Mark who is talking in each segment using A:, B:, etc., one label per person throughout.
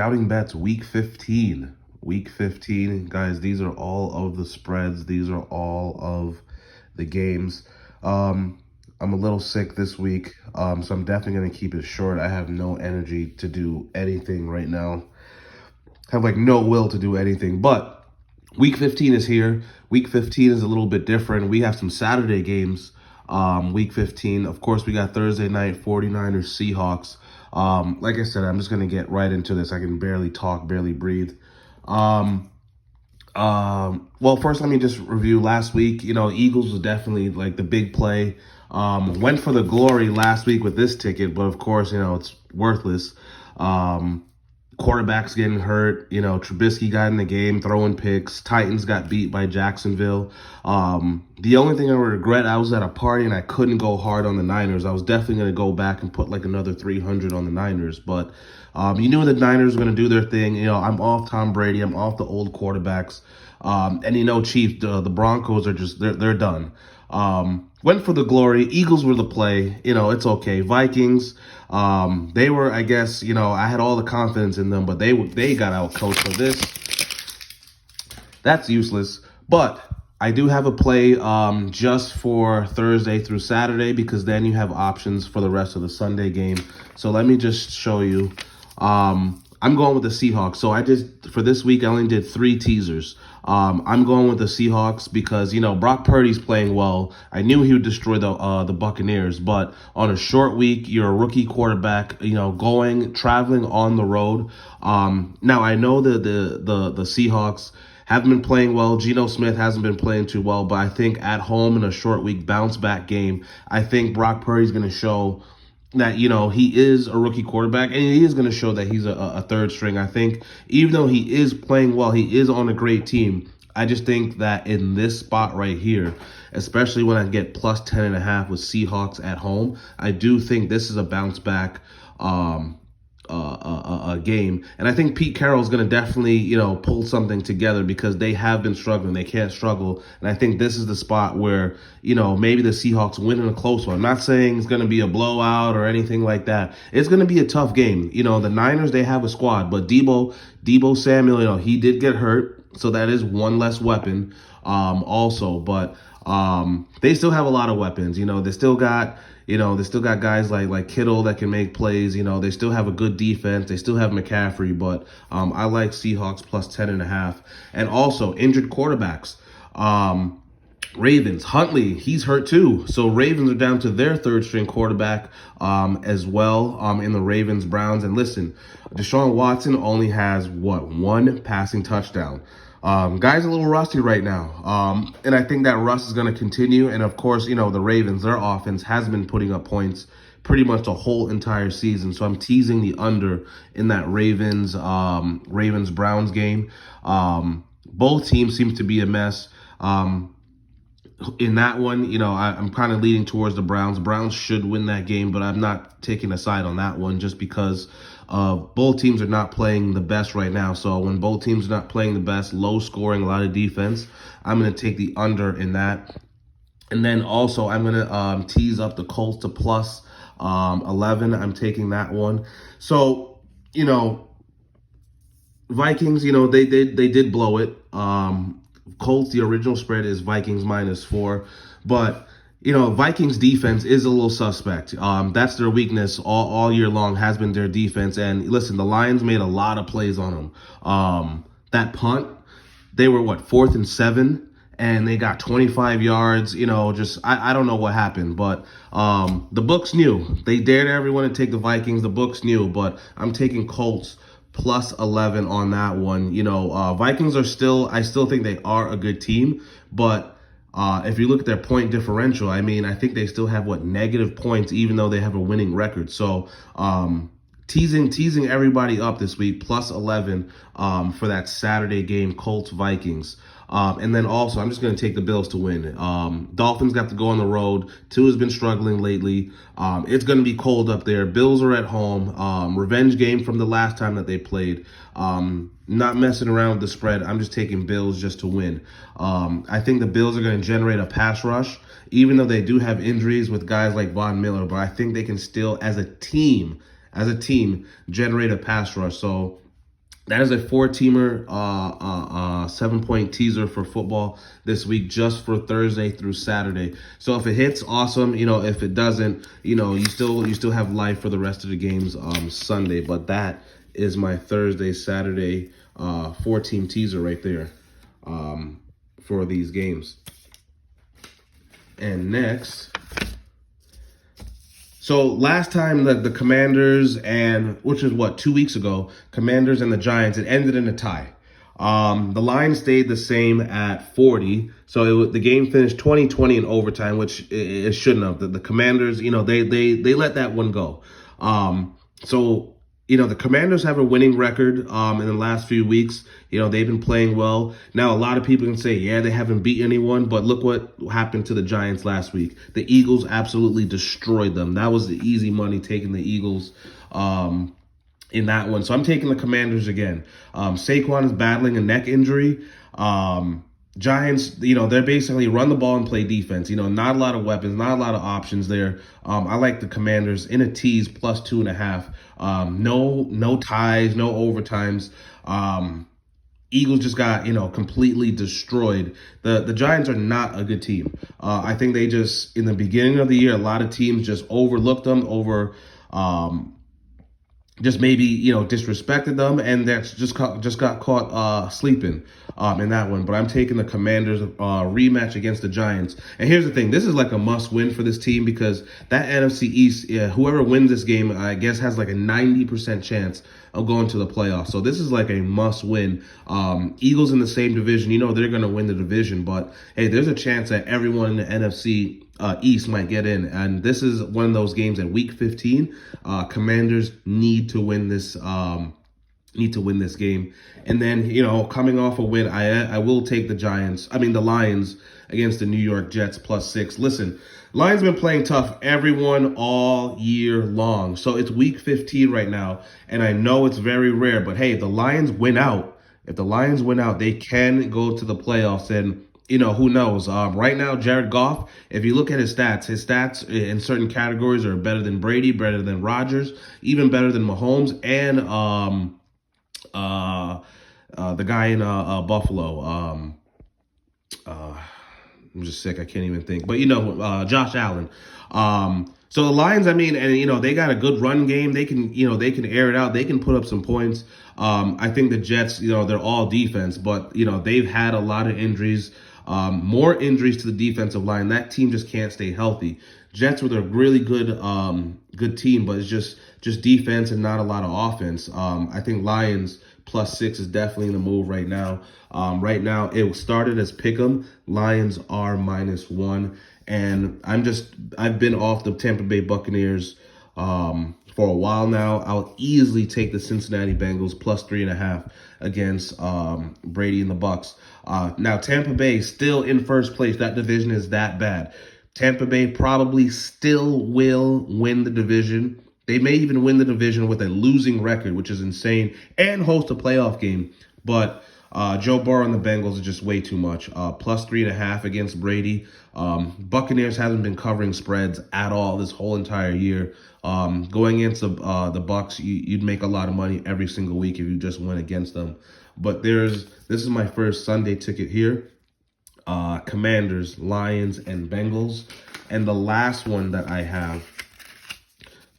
A: Scouting Bets Week 15. Week 15, guys, these are all of the spreads. These are all of the games. I'm a little sick this week, so I'm definitely going to keep it short. I have no energy to do anything right now. I have no will to do anything, but Week 15 is here. Week 15 is a little bit different. We have some Saturday games. Week 15, of course, we got Thursday night, 49ers, Seahawks. Like I said, I'm just going to get right into this. I can barely talk, barely breathe. Well, first, let me just review last week. Eagles was definitely the big play. Went for the glory last week with this ticket, but of course, it's worthless. Quarterbacks getting hurt. Trubisky got in the game, throwing picks. Titans got beat by Jacksonville. The only thing I regret, I was at a party and I couldn't go hard on the Niners. I was definitely going to go back and put another 300 on the Niners. But you knew the Niners were going to do their thing. I'm off Tom Brady. I'm off the old quarterbacks. And Chiefs, the Broncos are just, they're done. Went for the glory. Eagles were the play. It's okay. Vikings, they were, I guess, I had all the confidence in them, but they got out coached. So that's useless. But I do have a play just for Thursday through Saturday, because then you have options for the rest of the Sunday game. So let me just show you. I'm going with the Seahawks. So for this week, I only did 3 teasers. I'm going with the Seahawks because, Brock Purdy's playing well. I knew he would destroy the Buccaneers, but on a short week, you're a rookie quarterback, traveling on the road. Now I know that the Seahawks haven't been playing well. Geno Smith hasn't been playing too well, but I think at home in a short week bounce back game, I think Brock Purdy's going to show that, he is a rookie quarterback, and he is going to show that he's a third string. I think even though he is playing well, he is on a great team. I just think that in this spot right here, especially when I get plus 10.5 with Seahawks at home, I do think this is a bounce back game. And I think Pete Carroll's going to definitely, pull something together, because they have been struggling. They can't struggle. And I think this is the spot where, maybe the Seahawks win in a close one. I'm not saying it's going to be a blowout or anything like that. It's going to be a tough game. The Niners, they have a squad, but Deebo Samuel, he did get hurt. So that is one less weapon also. But they still have a lot of weapons. They still got guys like Kittle that can make plays. They still have a good defense. They still have McCaffrey, but I like Seahawks plus 10.5. And also injured quarterbacks. Ravens, Huntley, he's hurt too. So Ravens are down to their third string quarterback as well in the Ravens-Browns. And listen, Deshaun Watson only has, one passing touchdown. Guy's a little rusty right now. And I think that rust is going to continue. And of course, the Ravens, their offense has been putting up points pretty much the whole entire season. So I'm teasing the under in that Ravens-Browns game. Both teams seem to be a mess. In that one, I'm kind of leaning towards the Browns. Browns should win that game, but I'm not taking a side on that one just because both teams are not playing the best right now. So when both teams are not playing the best, low scoring, a lot of defense, I'm going to take the under in that. And then also I'm going to tease up the Colts to plus 11. I'm taking that one. So, Vikings, they did blow it. Colts, the original spread is Vikings -4. But, Vikings defense is a little suspect. That's their weakness all year long, has been their defense. And listen, the Lions made a lot of plays on them. That punt, they were 4th and 7, and they got 25 yards. I don't know what happened, but the books knew. They dared everyone to take the Vikings. The books knew, but I'm taking Colts plus 11 on that one. Vikings I still think they are a good team, but if you look at their point differential, I think they still have negative points, even though they have a winning record. So teasing everybody up this week, plus 11 for that Saturday game, Colts Vikings. And then also, I'm just going to take the Bills to win. Dolphins got to go on the road. Tua's been struggling lately. It's going to be cold up there. Bills are at home. Revenge game from the last time that they played. Not messing around with the spread. I'm just taking Bills just to win. I think the Bills are going to generate a pass rush, even though they do have injuries with guys like Von Miller. But I think they can still, as a team, generate a pass rush. So That is a four-teamer, 7-point teaser for football this week, just for Thursday through Saturday. So if it hits, awesome. If it doesn't, you still have life for the rest of the games Sunday. But that is my Thursday, Saturday, four-team teaser right there for these games. And next. So last time the Commanders which is 2 weeks ago, Commanders and the Giants, it ended in a tie. The line stayed the same at 40. So the game finished 20-20 in overtime, which it shouldn't have. The Commanders, they let that one go. So the Commanders have a winning record in the last few weeks. They've been playing well. Now, a lot of people can say, yeah, they haven't beat anyone, but look what happened to the Giants last week. The Eagles absolutely destroyed them. That was the easy money, taking the Eagles in that one. So I'm taking the Commanders again. Saquon is battling a neck injury. Giants, they're basically run the ball and play defense. Not a lot of weapons, not a lot of options there. I like the Commanders in a tease plus 2.5. No ties, no overtimes. Eagles just got, completely destroyed. The Giants are not a good team. I think they just, in the beginning of the year, a lot of teams just overlooked them, just maybe, disrespected them, and that's just got caught sleeping in that one. But I'm taking the Commanders rematch against the Giants. And here's the thing. This is like a must-win for this team, because that NFC East, whoever wins this game, I guess, has like a 90% chance of going to the playoffs. So this is like a must-win. Eagles in the same division, they're going to win the division. But, hey, there's a chance that everyone in the NFC East might get in, and this is one of those games at Week 15. Commanders need to win this. Game, and then coming off a win, I will take the Lions against the New York Jets plus 6. Listen, Lions been playing tough, everyone, all year long. So it's Week 15 right now, and I know it's very rare, but hey, if the Lions win out, they can go to the playoffs. And who knows? Right now, Jared Goff, if you look at his stats in certain categories are better than Brady, better than Rodgers, even better than Mahomes, and the guy in Buffalo. I'm just sick. I can't even think. But Josh Allen. So the Lions, they got a good run game. They can air it out. They can put up some points. I think the Jets, they're all defense, but they've had a lot of injuries. More injuries to the defensive line. That team just can't stay healthy. Jets were a really good team, but it's just defense and not a lot of offense. I think Lions plus 6 is definitely the move right now. Right now, it started as pick'em. Lions are -1, and I've been off the Tampa Bay Buccaneers for a while now. I'll easily take the Cincinnati Bengals plus 3.5 against Brady and the Bucks. Now, Tampa Bay still in first place. That division is that bad. Tampa Bay probably still will win the division. They may even win the division with a losing record, which is insane, and host a playoff game. But Joe Burrow and the Bengals are just way too much. Plus 3.5 against Brady. Buccaneers hasn't been covering spreads at all this whole entire year. Going against the Bucks, you'd make a lot of money every single week if you just went against them. But this is my first Sunday ticket here. Commanders, Lions, and Bengals. And the last one that I have,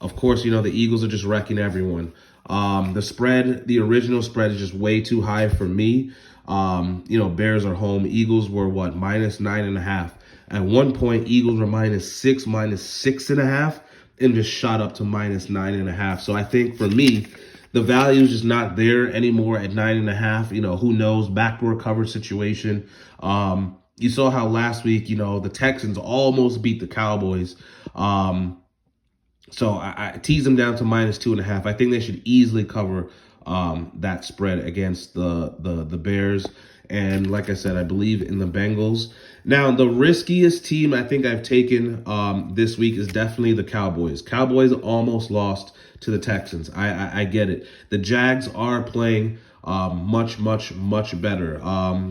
A: of course, the Eagles are just wrecking everyone. The original spread is just way too high for me. Bears are home. Eagles were -9.5. At one point, Eagles were -6, -6.5, and just shot up to -9.5. So I think for me, the value is just not there anymore at 9.5. Who knows? Backdoor coverage situation. You saw how last week, the Texans almost beat the Cowboys. So I tease them down to -2.5. I think they should easily cover that spread against the Bears. And like I said, I believe in the Bengals. Now, the riskiest team I think I've taken this week is definitely the Cowboys. Cowboys almost lost to the Texans. I get it. The Jags are playing much better.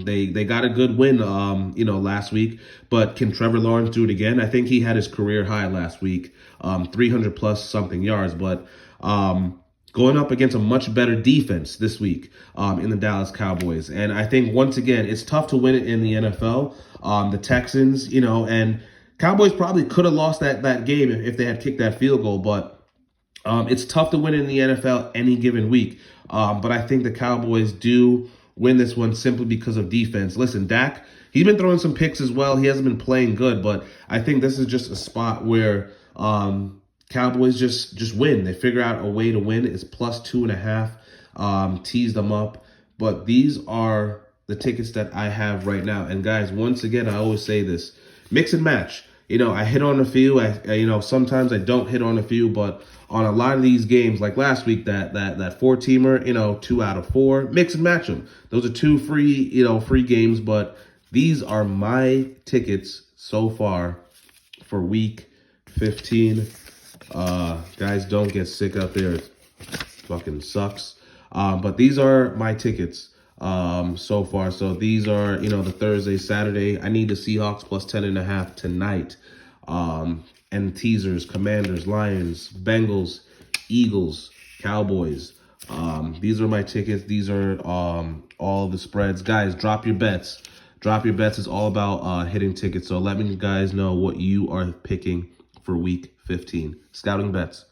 A: They got a good win, last week. But can Trevor Lawrence do it again? I think he had his career high last week, 300 plus something yards. But going up against a much better defense this week in the Dallas Cowboys. And I think, once again, it's tough to win it in the NFL. The Texans, and Cowboys probably could have lost that game if they had kicked that field goal, but it's tough to win in the NFL any given week. But I think the Cowboys do win this one simply because of defense. Listen, Dak, he's been throwing some picks as well. He hasn't been playing good, but I think this is just a spot where Cowboys just win. They figure out a way to win. It's plus 2.5. Tease them up. But these are the tickets that I have right now. And guys, once again, I always say this: mix and match. I hit on a few. Sometimes I don't hit on a few, but on a lot of these games, like last week, that 4-teamer, 2 out of 4, mix and match them. Those are 2 free games, but these are my tickets so far for week 15. Guys, don't get sick out there. It fucking sucks. But these are my tickets so far. So these are, the Thursday, Saturday. I need the Seahawks plus 10.5 tonight. And teasers: Commanders, Lions, Bengals, Eagles, Cowboys. These are my tickets. These are all the spreads. Guys, drop your bets. Drop your bets is all about hitting tickets. So let me guys know what you are picking for week 15. Scouting Bets.